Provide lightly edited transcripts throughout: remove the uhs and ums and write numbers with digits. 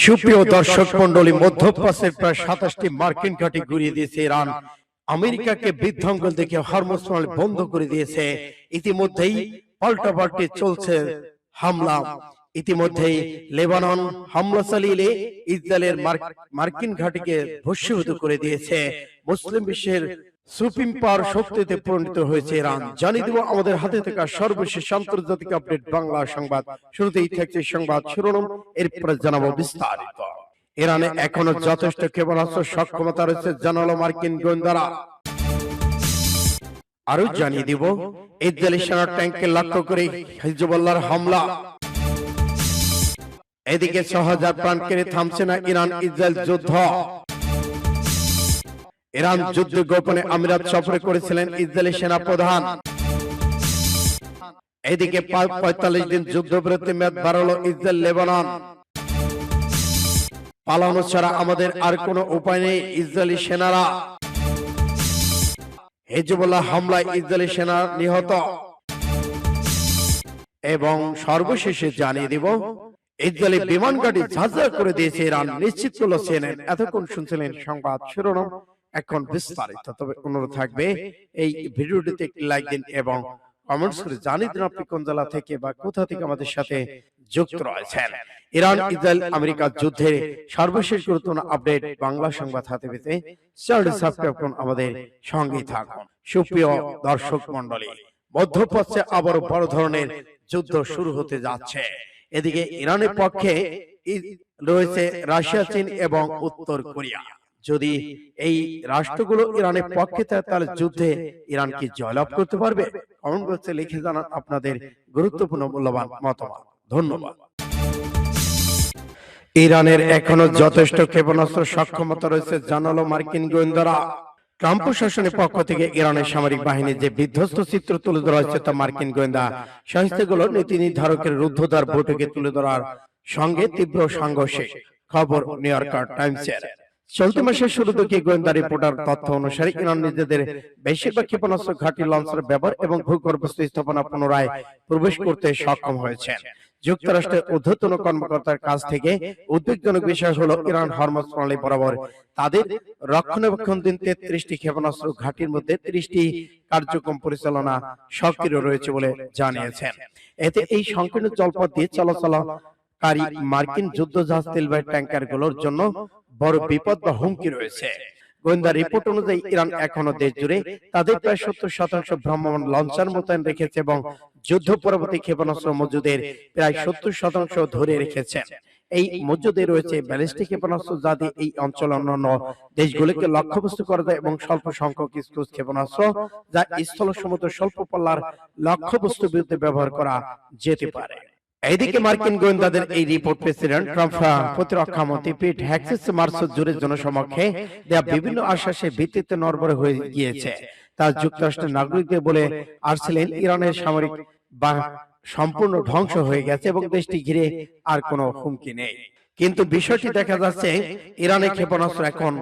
সুপ্রিয় দর্শক মন্ডলী, মধ্যপ্রাচ্যের প্রায় 27টি মার্কিন ঘাঁটি গুঁড়িয়ে দিয়েছে ইরান। আমেরিকাকে বৃদ্ধাঙ্গুল দেখে হরমুজ প্রণালী বন্ধ করে দিয়েছে। ইতিমধ্যেই পাল্টাপাল্টি চলছে হামলা। ইতিমধ্যেই লেবানন হামলা চালিয়ে ইসরায়েলের মার্কিন ঘাঁটিকে ভস্মীভূত করে দিয়েছে। মুসলিম বিশ্বের সুপ্রিম পাওয়ার শক্তিতে পরিণত হয়েছে ইরান। জানিয়ে দেব আমাদের হাতে থাকা সর্বশেষ আন্তর্জাতিক আপডেট বাংলা সংবাদ। শুরুতেই থাকছে সংবাদ শিরোনাম, এরপরে জানাবো বিস্তারিত। ইরানে এখনো যথেষ্ট ক্ষেপণাস্ত্র সক্ষমতা রয়েছে জানালো মার্কিন গোয়েন্দারা। আরো জানিয়ে দিব ইসরায়েলি সেনার ট্যাঙ্ককে লক্ষ্য করে হিজবুল্লাহর হামলা। এদিকে ৬০০০ প্রাণ কেড়ে থামছে না ইরান ইসরায়েল যুদ্ধ। ইরান যুদ্ধ গোপনে আমিরাত সফরে করেছিলেন ইসরায়েলি সেনা প্রধান। এদিকে ৪৫ দিন যুদ্ধবিরতি মেয়াদ বাড়ালো ইসরায়েল লেবানন। পালানো ছাড়া আমাদের আর কোনো উপায় নেই ইসরায়েলি সেনারা। হিজবুল্লাহ হামলায় ইসরায়েলি সেনা নিহত। এবং সর্বশেষে জানিয়ে দিব ইসরায়েলি বিমান ঘাঁটি ঝাঁঝরা করে দিয়েছে ইরান, নিশ্চিত করল সিএনএন। এতক্ষণ শুনছিলেন সংবাদ শিরোনাম, এখন বিস্তারিত। তবে অনুরোধ থাকবে এই ভিডিওটিতে একটি লাইক দিন এবং কমেন্টস করে জানিয়ে দিন আপনি কোন জেলা থেকে বা কোথা থেকে আমাদের সাথে যুক্ত রয়েছেন। ইরান ইসরায়েল আমেরিকা যুদ্ধের সর্বশেষ গুরুত্বপূর্ণ আপডেট বাংলা সংবাদ হাতে পেতে চ্যানেলটি সাবস্ক্রাইব করুন, আমাদের সঙ্গেই থাকুন। সুপ্রিয় দর্শক মণ্ডলী, মধ্যপ্রাচ্যে আবারও বড় ধরনের যুদ্ধ শুরু হতে যাচ্ছে। এদিকে ইরানের পক্ষে রয়েছে রাশিয়া, চীন এবং উত্তর কোরিয়া। যদি এই রাষ্ট্রগুলো ইরানের পক্ষে থাকে তাহলে যুদ্ধে ইরান কি জয়লাভ করতে পারবে? কমেন্ট বক্সে লিখে জানান আপনাদের গুরুত্বপূর্ণ মূল্যবান মতামত। ধন্যবাদ। ইরানের এখনো যথেষ্ট ক্ষেপণাস্ত্র সক্ষমতা রয়েছে জানালো মার্কিন গোয়েন্দারা। ট্রাম্প প্রশাসনের পক্ষ থেকে ইরানের সামরিক বাহিনীর যে বিধ্বস্ত চিত্র তুলে ধরা হয়েছে তা মার্কিন গোয়েন্দা সংস্থাগুলোর নীতি নির্ধারকের রুদ্ধদ্বার বৈঠকে তুলে ধরার সঙ্গে তীব্র সংঘর্ষে খবর নিউ ইয়র্ক টাইমসের। চলতি মাসের শুরু থেকে গোয়েন্দা রিপোর্টার তথ্য অনুসারে ইরান নিজেদের বেশিরভাগ ক্ষেপণাস্ত্র ঘাঁটি, লঞ্চার ব্যবহার এবং ভূগর্ভস্থ স্থাপনা পুনরায় প্রবেশ করতে সক্ষম হয়েছে। যুক্তরাষ্ট্রের ঊর্ধ্বতন কর্মকর্তার কাছ থেকে উদ্বেগজনক বিষয় হলো ইরান হরমুজ প্রণালী বরাবর তাদের রক্ষণাবেক্ষণ দিন ৩৩টি ক্ষেপণাস্ত্র ঘাঁটির মধ্যে ৩০টি কার্যক্রম পরিচালনা সক্রিয় রয়েছে বলে জানিয়েছেন। এতে এই সংকীর্ণ জলপথ দিয়ে চলাচলকারী মার্কিন যুদ্ধজাহাজ, তেলবাহী ট্যাঙ্কার গুলোর জন্য বড় বিপদ বা হুমকি রয়েছে। গোয়েন্দা রিপোর্ট অনুযায়ী ইরান এখনো দেশ জুড়ে তাদের প্রায় ৭০% ভ্রাম্যমাণ লঞ্চার মোতায়েন রেখেছে এবং যুদ্ধ পরবর্তী ক্ষেপণাস্ত্র মজুদের প্রায় ৭০% ধরে রেখেছে। এই মজুদে রয়েছে ব্যালিস্টিক ক্ষেপণাস্ত্র, যা দিয়ে এই অঞ্চলের অন্যান্য দেশগুলিকে লক্ষ্যবস্তু করা যায়, এবং স্বল্প সংখ্যক ক্রুজ ক্ষেপণাস্ত্র যা স্থল সমুদ্র স্বল্প পাল্লার লক্ষ্যবস্তুর বিরুদ্ধে ব্যবহার করা যেতে পারে। এইদিকে মার্কিন গোয়েন্দাদের এই রিপোর্ট প্রেসিডেন্ট ট্রাম্প প্রতিরক্ষা মন্ত্রী পিট হেগসেস মার্চ জুড়ে জনসমক্ষে দেয়া বিভিন্ন আশ্বাসের ভিত্তিতে নড়বড়ে হয়ে গিয়েছে। তা যুক্তরাষ্ট্রের নাগরিকদের বলে আসছিলেন ইরানের সামরিক বা সম্পূর্ণ ধ্বংস হয়ে গেছে এবং দেশটি ঘিরে আর কোনো হুমকি নেই। কিন্তু বিষয়টি দেখা যাচ্ছে ইরানের ক্ষেপণাস্ত্র এখন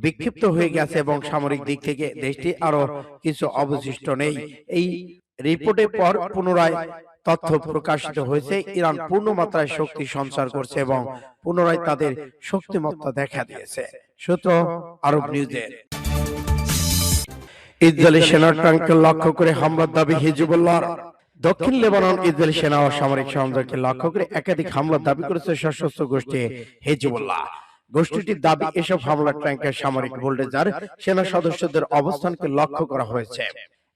বিক্ষিপ্ত হয়ে গেছে এবং সামরিক দিক থেকে দেশটি আরো কিছু অবশিষ্ট নেই। এই রিপোর্টের পর পুনরায় তথ্য প্রকাশিত হয়েছে ইরান পূর্ণ মাত্রায় শক্তি সঞ্চার করছে এবং পুনরায় তাদের শক্তিমত্তা দেখা দিয়েছে। সূত্র আরব নিউজের। ইসরায়েলি সেনার ট্যাঙ্ককে লক্ষ্য করে হামলার দাবি হিজবুল্লাহর। দক্ষিণ লেবানন ইসরায়েলি সেনা ও সামরিক সরঞ্জামকে লক্ষ্য করে একাধিক হামলার দাবি করেছে সশস্ত্র গোষ্ঠী হিজবুল্লাহ। গোষ্ঠীটির দাবি এসব হামলার ট্যাঙ্কের সামরিক বুলডোজার সেনা সদস্যদের অবস্থানকে লক্ষ্য করা হয়েছে।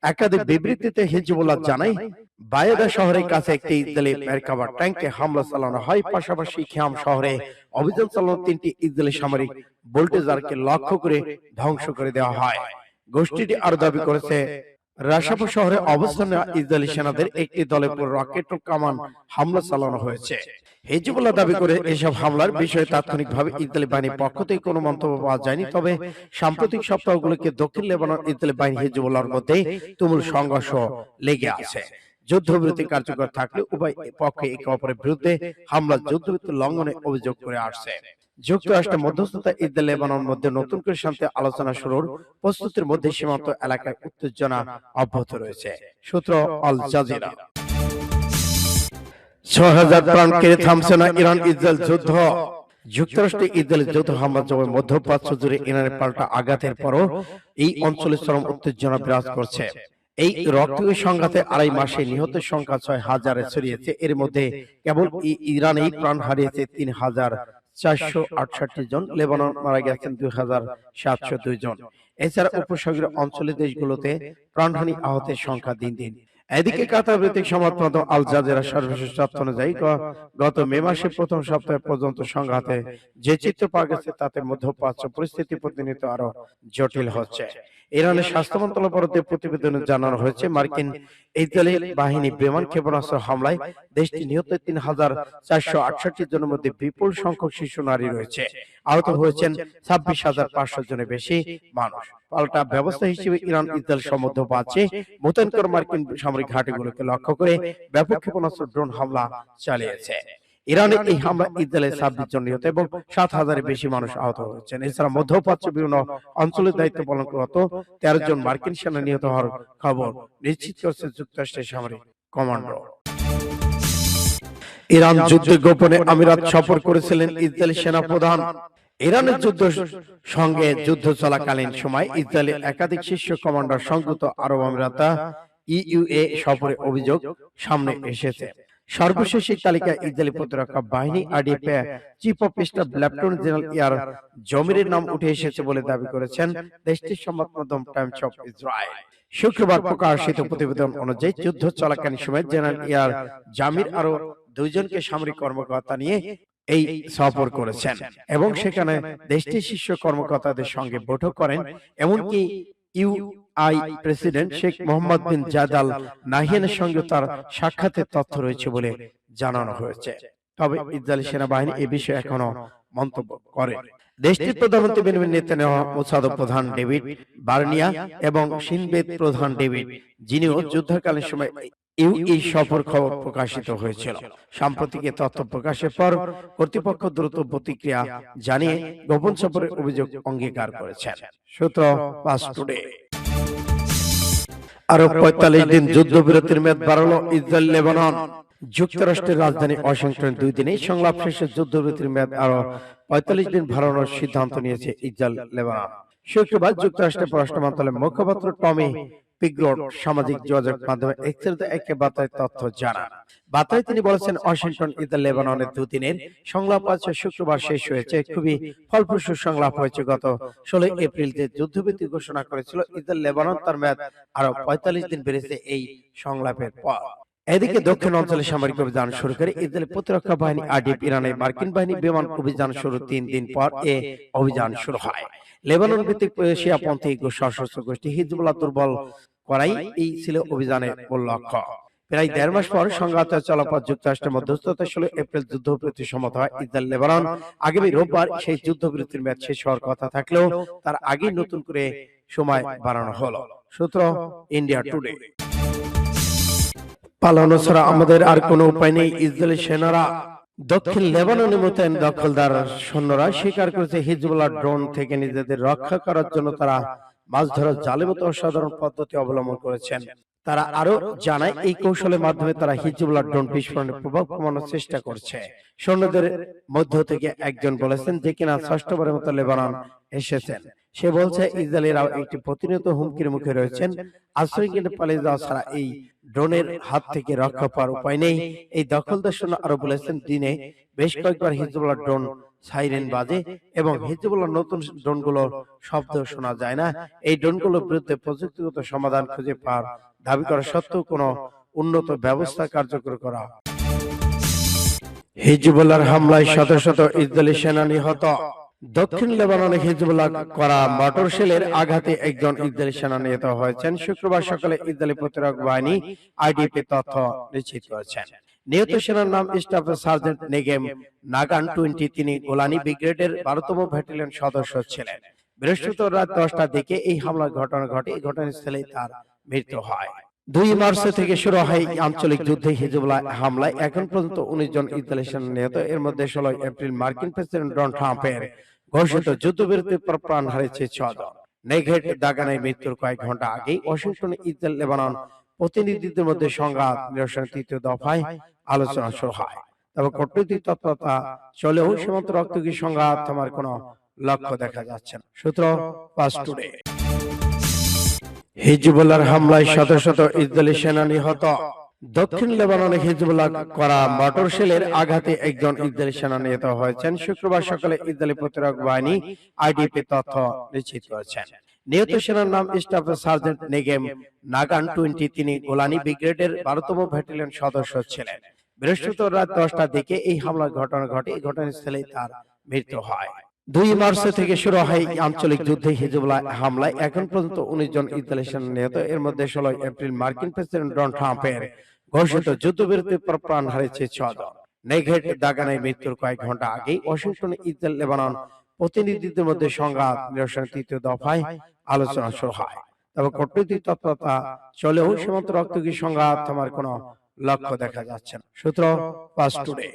একাধিক বিবৃতিতে হিজবুল্লাহ জানায় বায়েদা শহরের কাছে একটি ইসরায়েলি মেরকাবা ট্যাঙ্কে হামলা চালানো হয়। পাশাপাশি খিয়াম শহরে অভিযান চালানো 3টি ইসরায়েলি সামরিক বুলডোজারকে লক্ষ্য করে ধ্বংস করে দেওয়া হয়। গোষ্ঠীটি আরো দাবি করেছে রাশাফা শহরে অবস্থান নেওয়া ইসরায়েলি সেনাদের একটি দলের উপর রকেট ও কামান হামলা চালানো হয়েছে। হিজবুল্লাহ দাবি করে এসব হামলার বিষয়ে তাৎক্ষণিকভাবে ইসরায়েলি বাহিনীর পক্ষ থেকে কোনো মন্তব্য পাওয়া যায়নি। তবে সাম্প্রতিক সপ্তাহগুলোকে দক্ষিণ লেবানন ইসরায়েলি বাহিনী হিজবুল্লাহর মধ্যে তুমুল সংঘর্ষ লেগে আছে। যুদ্ধবিরতি কার্যকর থাকলে উভয় পক্ষে একে অপরের বিরুদ্ধে হামলা, যুদ্ধবিরতি লঙ্ঘনের অভিযোগ করে আসছে। যুক্তরাষ্ট্রের মধ্যস্থতা ইসরায়েল লেবানন মধ্যে নতুন করে শান্তি আলোচনা শুরুর প্রস্তুতির মধ্যে সীমান্ত এলাকায় উত্তেজনা অব্যাহত রয়েছে। সূত্র আল জাজিরা। ৬০০০ প্রাণ কেড়ে থামছে না ইরান ইসরায়েল যুদ্ধ। যুক্তরাষ্ট্রে ইসরায়েলের যৌথ হামলার জবাবে মধ্যপ্রাচ্য জুড়ে ইরানের পাল্টা আঘাতের পরও এই অঞ্চলে চরম উত্তেজনা বিরাজ করছে। এই রক্তীয় সংঘাতে 2.5 মাসে নিহতের সংখ্যা 6,000-এ ছড়িয়েছে। এর মধ্যে কেবল ইরানেই প্রাণ হারিয়েছে 3,468 জন, লেবানন মারা গেছেন 2,702 জন। এছাড়া উপসাগরীয় অঞ্চলের দেশগুলোতে প্রাণহানি আহতের সংখ্যা দিন দিন। এদিকে কাতার ভিত্তিক সংবাদ মাধ্যম আল জাজিরা সর্বশেষ তথ্য অনুযায়ী গত মে মাসের প্রথম সপ্তাহ পর্যন্ত সংঘাতে যে চিত্র পাওয়া গেছে তাতে মধ্যপ্রাচ্য পরিস্থিতি প্রতিনিয়ত আরো জটিল হচ্ছে। ইরানের স্বাস্থ্য মন্ত্রণালয় বরাদ্দের প্রতিবেদনে জানানো হয়েছে, মার্কিন ইসরায়েলি বাহিনী বিমান ক্ষেপণাস্ত্র হামলায় দেশটি নিহত 3,468 জনের মধ্যে বিপুল সংখ্যক শিশু নারী রয়েছে। আহত হয়েছেন 26,500 জনের বেশি মানুষ। পাল্টা ব্যবস্থা হিসেবে ইরান ইসরায়েল মধ্যপ্রাচ্যে মোতায়েন করা মার্কিন সামরিক ঘাঁটিগুলোকে লক্ষ্য করে ব্যাপক ক্ষেপণাস্ত্র ড্রোন হামলা চালিয়েছে। ইরানের এই হামলা ইসরায়েলের 26 জন নিহত এবং 7,000-এর বেশি মানুষ আহত হয়েছেন। এছাড়া মধ্যপ্রাচ্য বিভিন্ন অঞ্চলের দায়িত্ব পালনরত 13 জন মার্কিন সেনা নিহত হওয়ার খবর নিশ্চিত করেছে যুক্তরাষ্ট্রের সামরিক কমান্ডো। ইরান যুদ্ধে গোপনে আমিরাত সফর করেছিলেন ইসরায়েলি সেনা প্রধান। ইরানের সঙ্গে যুদ্ধ চলাকালীন সময় ইসরায়েলের একাধিক শীর্ষ কমান্ডার সংযুক্ত আরব আমিরাত ইউএই সফরে অভিযোগ সামনে এসেছে। সর্বশেষ এই তালিকায় ইসরায়েলি প্রতিরক্ষা বাহিনী IDF chief of staff lieutenant general Eyal জমিরের নাম উঠে এসেছে বলে দাবি করেছেন দেশটির সংবাদ মাধ্যম টাইমস অফ ইসরায়েল। শুক্রবার প্রকাশিত প্রতিবেদন অনুযায়ী যুদ্ধ চলাকালীন সময় জেনারেল ইয়ার জামির আরো 2 জনকে সামরিক কর্মকর্তা নিয়ে এই সফর করেছেন এবং সেখানে দেশটির শীর্ষ কর্মকর্তাদের সঙ্গে বৈঠক করেন। এমনকি ইউআই প্রেসিডেন্ট শেখ মোহাম্মদ বিন জায়েদ আল নাহিয়ানের সঙ্গে তার সাক্ষাতের তথ্য রয়েছে বলে জানানো হয়েছে। তবে ইসরায়েলি সেনাবাহিনী এ বিষয়ে এখনো মন্তব্য করে। দেশটির প্রধানমন্ত্রী বেনিয়ামিন নেতানিয়াহু, মোসাদ প্রধান ডেভিড বার্নিয়া এবং শিনবেত প্রধান ডেভিড, যিনিও যুদ্ধকালীন সময় ইউএই সফর খবর প্রকাশিত হয়েছিল। সাম্প্রতিক তথ্য প্রকাশের পর কর্তৃপক্ষ দ্রুত প্রতিক্রিয়া জানিয়ে গোপন সফরের অভিযোগ অঙ্গীকার করেছেন। সূত্র পাস টুডে। আরো 45 দিন যুদ্ধবিরতির মেয়াদ বাড়ালো ইসরায়েল লেবানন। যুক্তরাষ্ট্রের রাজধানী ওয়াশিংটন 2 দিনে সংলাপ শেষে যুদ্ধবিরতির মেয়াদ আরো 45 দিন বাড়ানোর সিদ্ধান্ত নিয়েছে ইসরায়েল লেবানন। শুক্রবার যুক্তরাষ্ট্রের পররাষ্ট্র মন্ত্রণালয়ের মুখপাত্র টমি পিগরট সামাজিক যোগাযোগ মাধ্যমে এক্সের এক বার্তায় তথ্য জানান। বার্তায় তিনি বলেছেন, ওয়াশিংটন ইসরায়েল লেবাননের 2 দিনের সংলাপ আজ শুক্রবার শেষ হয়েছে। খুবই ফলপ্রসূ সংলাপ হয়েছে। গত 16 এপ্রিল যে যুদ্ধবিরতি ঘোষণা করেছিল ইসরায়েল লেবানন, তার মেয়াদ আরো 45 দিন বেড়েছে এই সংলাপের পর। এদিকে দক্ষিণ অঞ্চলে সামরিক অভিযান শুরু করে ইসরায়েলের প্রতিরক্ষা বাহিনী আইডিএফ, ইরানের মার্কিন বাহিনী বিমান অভিযান শুরু 3 দিন পর এ অভিযান শুরু হয়। লেবানন ভিত্তিক শিয়াপন্থী সশস্ত্র গোষ্ঠী হিজবুল্লাহ দুর্বল করাই এই ছিল অভিযানের মূল লক্ষ্য। প্রায় 1.5 মাস পর সংঘাত চলাপথ যুক্তরাষ্ট্রের মধ্যস্থতায় 16 এপ্রিল যুদ্ধবিরতি সম্মত হয় ইসরায়েল লেবানন। আগামী রোববার সেই যুদ্ধবিরতির মেয়াদ শেষ হওয়ার কথা থাকলেও তার আগে নতুন করে সময় বাড়ানো হলো। সূত্র ইন্ডিয়া টুডে। পালানো ছাড়া আমাদের আর কোনো উপায় নেই, ইসরায়েলি সেনারা। দক্ষিণ লেবাননে মোতায়েন দখলদার সৈন্যরা স্বীকার করেছে হিজবুল্লাহ ড্রোন থেকে নিজেদের রক্ষা করার জন্য তারা মাছ ধরার জালের মতো অসাধারণ পদ্ধতি অবলম্বন করেছেন। তারা আরো জানায়, এই কৌশলের মাধ্যমে তারা হিজবুল্লাহ ড্রোন বিস্ফোরণের প্রভাব কমানোর চেষ্টা করছে। সৈন্যদের মধ্য থেকে একজন বলেছেন, যে কিনা 6ষ্ঠবারের মতো লেবানন এসেছেন। সে বলছে, ইসরায়েলিরাও একটি প্রতিনিয়ত হুমকির মুখে রয়েছেন। আশ্রয় কেন্দ্রে পালিয়ে যাওয়া ছাড়া এই ড্রোনের হাত থেকে রক্ষা পাওয়ার উপায় নেই। এই দখলদার সৈন্য আরো বলেছেন, দিনে বেশ কয়েকবার হিজবুল্লাহ ড্রোন সাইরেন বাজে এবং হিজবুল্লাহ নতুন ড্রোনগুলোর শব্দ শোনা যায় না। এই ড্রোনগুলোর বিরুদ্ধে প্রযুক্তিগত সমাধান খুঁজে পাওয়ার দাবি করা সত্ত্বেও কোনো উন্নত ব্যবস্থা কার্যকর করা। হিজবুল্লাহর হামলায় শত শত ইসরায়েলি সেনা নিহত। দক্ষিণ লেবাননে হিজবুল্লাহ করা মোটর শেলের আঘাতে একজন ইসরায়েলি সেনা নিহত হয়েছেন। শুক্রবার সকালে ইসরায়েলি প্রতিরক্ষা বাহিনী আইডিএফ তথ্য নিশ্চিত করেছেন। নিহত সেনার নাম স্টাফ সার্জেন্ট নেগেম নাগান 20। তিনি গোলানি ব্রিগেডের 12তম ব্যাটালিয়ন সদস্য ছিলেন। বৃহস্পতিবার রাত 10টার দিকে এই হামলার ঘটনা ঘটে। ঘটনাস্থলেই তার মৃত্যু হয়। 2 মার্চ থেকে শুরু হয় আঞ্চলিক যুদ্ধে হিজবুল্লাহ হামলায় এখন পর্যন্ত 19 জন ইসরায়েলি সেনা নিহত। এর মধ্যে 16 এপ্রিল মার্কিন প্রেসিডেন্ট ডোনাল্ড ট্রাম্পের ঘোষিত যুদ্ধবিরতির পর প্রাণ হারিয়েছে 6 জন। নেঘেট দাগানের মৃত্যুর কয়েক ঘন্টা আগেই ওয়াশিংটনে ইসরায়েল লেবানন প্রতিনিধিদের মধ্যে সংঘাত নিরসনের 3য় দফায় আলোচনা শুরু হয়। তবে কূটনৈতিক তৎপরতা চলেও সীমান্ত রক্তক্ষয়ী সংঘাত থামার কোনো লক্ষ্য দেখা যাচ্ছে না। সূত্র ফাস্ট টুডে। হিজবুল্লাহর হামলায় শত শত ইসরায়েলি সেনা নিহত। দক্ষিণ লেবাননে হিজবুল্লাহ করা মোটর শেলের আঘাতে একজন ইসরায়েলি সেনা নিহত হয়েছেন। শুক্রবার সকালে ইসরায়েলি প্রতিরক্ষা বাহিনী আইডিপি তথ্য নিশ্চিত করেছেন। নিহত সেনার নাম স্টাফ সার্জেন্ট নেগেম নাগান 20। তিনি গোলানি ব্রিগেডের 12তম ব্যাটালিয়ন সদস্য ছিলেন। বৃহস্পতিবার রাত 10টার দিকে এই হামলার ঘটনা ঘটে। এই ঘটনাস্থলেই তার মৃত্যু হয়। 2 মার্চ থেকে শুরু হয় আঞ্চলিক যুদ্ধে হিজবুল্লাহ হামলায় এখন পর্যন্ত 19 জন ইসরায়েলি সেনা নিহত। এর মধ্যে 16 এপ্রিল মার্কিন প্রেসিডেন্ট ডোনাল্ড ট্রাম্পের ঘোষিত যুদ্ধবিরতির পর প্রাণ হারিয়েছে 6 জন। নেঘেট দাগানের মৃত্যুর কয়েক ঘন্টা আগেই ওয়াশিংটনে ইসরায়েল লেবানন প্রতিনিধিদের মধ্যে সংঘাত নিরসনের 3য় দফায় আলোচনা শুরু হয়। তবে কূটনৈতিক তৎপরতা চলেও সীমান্ত রক্তক্ষয়ী সংঘাত থামার কোনো লক্ষ্য দেখা যাচ্ছে না। সূত্র ফাস্ট টুডে।